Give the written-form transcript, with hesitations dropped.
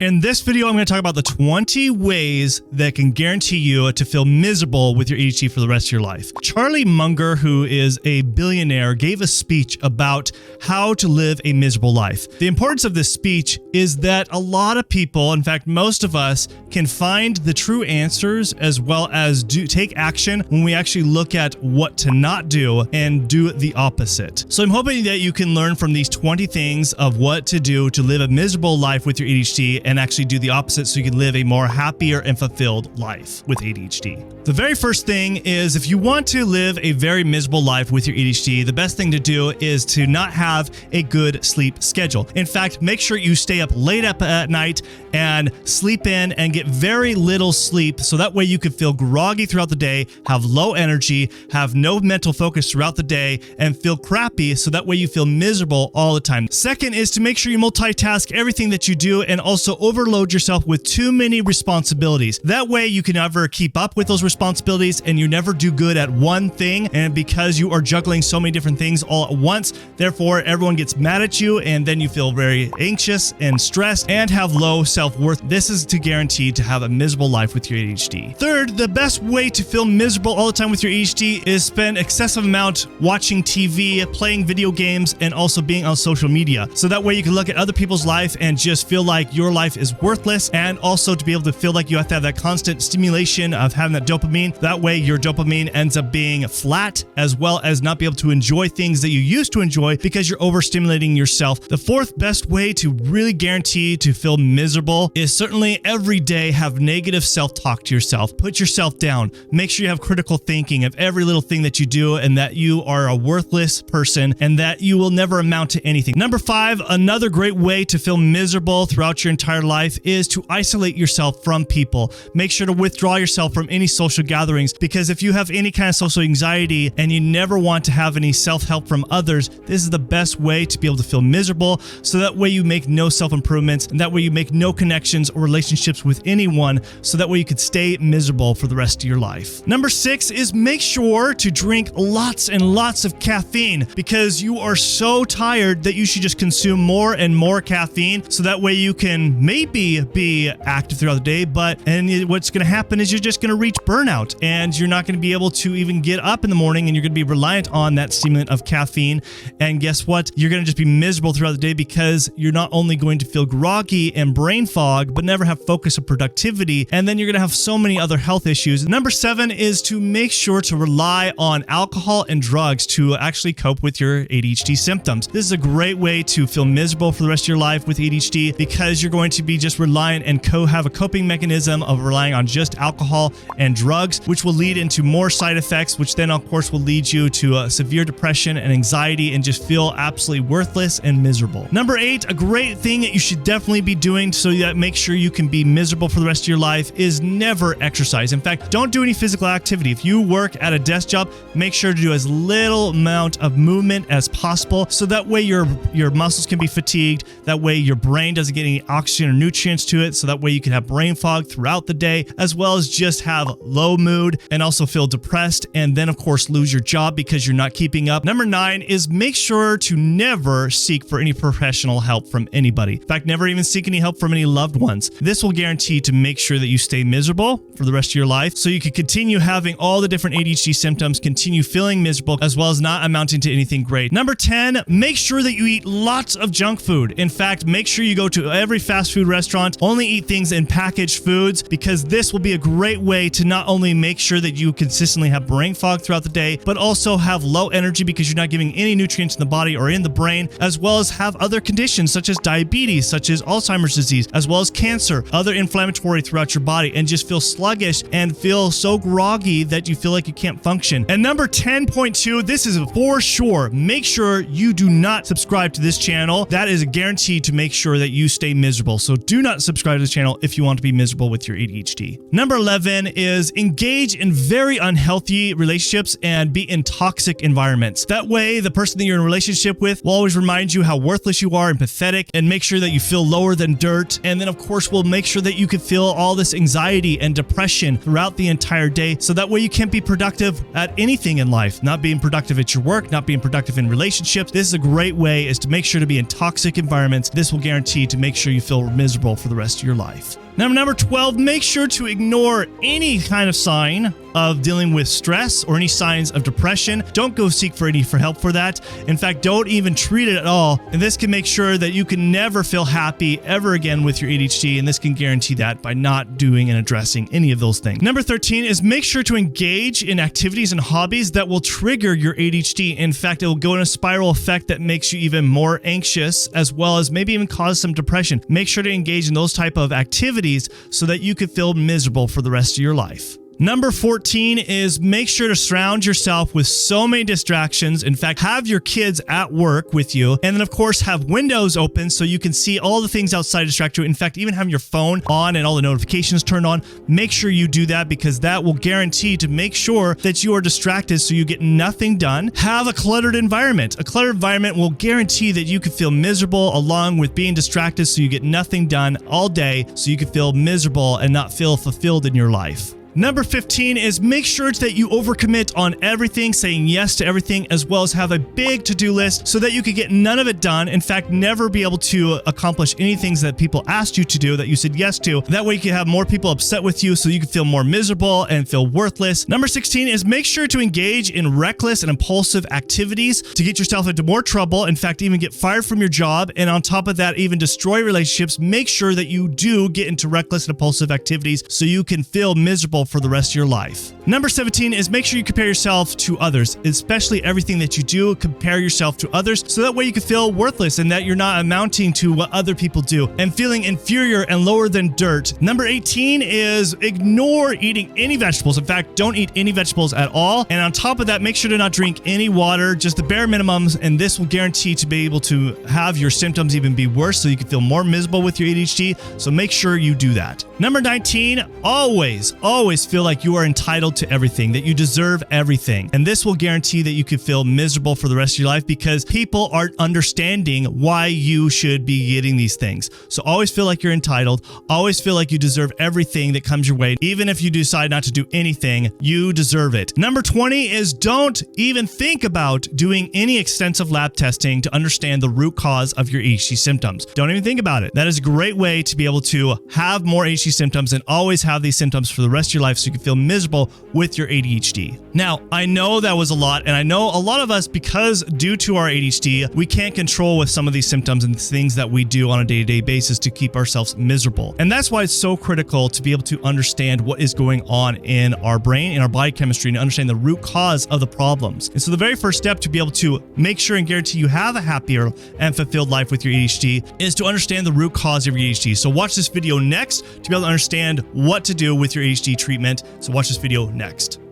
In this video, I'm going to talk about the 20 ways that can guarantee you to feel miserable with your ADHD for the rest of your life. Charlie Munger, who is a billionaire, gave a speech about how to live a miserable life. The importance of this speech is that a lot of people, in fact, most of us, can find the true answers as well as take action when we actually look at what to not do and do the opposite. So I'm hoping that you can learn from these 20 things of what to do to live a miserable life with your ADHD and actually do the opposite so you can live a more happier and fulfilled life with ADHD. The very first thing is, if you want to live a very miserable life with your ADHD, the best thing to do is to not have a good sleep schedule. In fact, make sure you stay up late at night and sleep in and get very little sleep so that way you can feel groggy throughout the day, have low energy, have no mental focus throughout the day, and feel crappy so that way you feel miserable all the time. Second is to make sure you multitask everything that you do and also overload yourself with too many responsibilities. That way you can never keep up with those responsibilities and you never do good at one thing, and because you are juggling so many different things all at once, therefore everyone gets mad at you and then you feel very anxious and stressed and have low self-worth. This is to guarantee to have a miserable life with your ADHD. Third, the best way to feel miserable all the time with your ADHD is spend excessive amount watching TV, playing video games, and also being on social media. So that way you can look at other people's life and just feel like your life is worthless, and also to be able to feel like you have to have that constant stimulation of having that dopamine. That way your dopamine ends up being flat, as well as not be able to enjoy things that you used to enjoy because you're overstimulating yourself. The fourth best way to really guarantee to feel miserable is certainly every day have negative self-talk to yourself. Put yourself down. Make sure you have critical thinking of every little thing that you do and that you are a worthless person and that you will never amount to anything. Number 5, another great way to feel miserable throughout your entire life is to isolate yourself from people. Make sure to withdraw yourself from any social gatherings, because if you have any kind of social anxiety and you never want to have any self-help from others, this is the best way to be able to feel miserable, so that way you make no self-improvements and that way you make no connections or relationships with anyone, so that way you could stay miserable for the rest of your life. Number 6 is make sure to drink lots and lots of caffeine, because you are so tired that you should just consume more and more caffeine, so that way you can maybe be active throughout the day, what's going to happen is you're just going to reach burnout and you're not going to be able to even get up in the morning, and you're going to be reliant on that stimulant of caffeine. And guess what? You're going to just be miserable throughout the day, because you're not only going to feel groggy and brain fog, but never have focus or productivity. And then you're going to have so many other health issues. Number 7 is to make sure to rely on alcohol and drugs to actually cope with your ADHD symptoms. This is a great way to feel miserable for the rest of your life with ADHD, because you're going to be just reliant and have a coping mechanism of relying on just alcohol and drugs, which will lead into more side effects, which then of course will lead you to severe depression and anxiety and just feel absolutely worthless and miserable. Number 8, a great thing that you should definitely be doing so that make sure you can be miserable for the rest of your life is never exercise. In fact, don't do any physical activity. If you work at a desk job, make sure to do as little amount of movement as possible, so that way your muscles can be fatigued. That way your brain doesn't get any oxygen or nutrients to it, so that way you can have brain fog throughout the day, as well as just have low mood and also feel depressed, and then of course lose your job because you're not keeping up. Number 9 is make sure to never seek for any professional help from anybody. In fact, never even seek any help from any loved ones. This will guarantee to make sure that you stay miserable for the rest of your life, so you can continue having all the different ADHD symptoms, continue feeling miserable, as well as not amounting to anything great. Number 10, make sure that you eat lots of junk food. In fact, make sure you go to every fast food restaurant, only eat things in packaged foods, because this will be a great way to not only make sure that you consistently have brain fog throughout the day, but also have low energy because you're not giving any nutrients in the body or in the brain, as well as have other conditions such as diabetes, such as Alzheimer's disease, as well as cancer, other inflammatory throughout your body, and just feel sluggish and feel so groggy that you feel like you can't function. And number 10.2, this is for sure. Make sure you do not subscribe to this channel. That is a guarantee to make sure that you stay miserable. So do not subscribe to this channel if you want to be miserable with your ADHD. Number 11 is engage in very unhealthy relationships and be in toxic environments. That way, the person that you're in a relationship with will always remind you how worthless you are and pathetic, and make sure that you feel lower than dirt. And then of course, we'll make sure that you can feel all this anxiety and depression throughout the entire day. So that way you can't be productive at anything in life, not being productive at your work, not being productive in relationships. This is a great way is to make sure to be in toxic environments. This will guarantee to make sure you feel miserable for the rest of your life. Number 12, make sure to ignore any kind of sign of dealing with stress or any signs of depression. Don't go seek for help for that. In fact, don't even treat it at all. And this can make sure that you can never feel happy ever again with your ADHD. And this can guarantee that by not doing and addressing any of those things. Number 13 is make sure to engage in activities and hobbies that will trigger your ADHD. In fact, it will go in a spiral effect that makes you even more anxious, as well as maybe even cause some depression. Make sure to engage in those type of activities so that you could feel miserable for the rest of your life. Number 14 is make sure to surround yourself with so many distractions. In fact, have your kids at work with you. And then, of course, have windows open so you can see all the things outside distract you. In fact, even having your phone on and all the notifications turned on, make sure you do that because that will guarantee to make sure that you are distracted so you get nothing done. Have a cluttered environment. A cluttered environment will guarantee that you can feel miserable along with being distracted so you get nothing done all day so you can feel miserable and not feel fulfilled in your life. Number 15 is make sure that you overcommit on everything, saying yes to everything, as well as have a big to-do list so that you could get none of it done. In fact, never be able to accomplish any things that people asked you to do that you said yes to. That way you can have more people upset with you so you can feel more miserable and feel worthless. Number 16 is make sure to engage in reckless and impulsive activities to get yourself into more trouble. In fact, even get fired from your job. And on top of that, even destroy relationships. Make sure that you do get into reckless and impulsive activities so you can feel miserable for the rest of your life. Number 17 is make sure you compare yourself to others, especially everything that you do. Compare yourself to others so that way you can feel worthless and that you're not amounting to what other people do and feeling inferior and lower than dirt. Number 18 is ignore eating any vegetables. In fact, don't eat any vegetables at all. And on top of that, make sure to not drink any water, just the bare minimums. And this will guarantee to be able to have your symptoms even be worse so you can feel more miserable with your ADHD. So make sure you do that. Number 19, always feel like you are entitled to everything, that you deserve everything. And this will guarantee that you could feel miserable for the rest of your life because people aren't understanding why you should be getting these things. So always feel like you're entitled. Always feel like you deserve everything that comes your way. Even if you decide not to do anything, you deserve it. Number 20 is don't even think about doing any extensive lab testing to understand the root cause of your ADHD symptoms. Don't even think about it. That is a great way to be able to have more ADHD symptoms and always have these symptoms for the rest of your life so you can feel miserable with your ADHD. Now, I know that was a lot, and I know a lot of us, because due to our ADHD, we can't control with some of these symptoms and things that we do on a day-to-day basis to keep ourselves miserable. And that's why it's so critical to be able to understand what is going on in our brain, in our body chemistry, and understand the root cause of the problems. And so the very first step to be able to make sure and guarantee you have a happier and fulfilled life with your ADHD is to understand the root cause of your ADHD. So watch this video next to be able to understand what to do with your ADHD treatment. So watch this video next.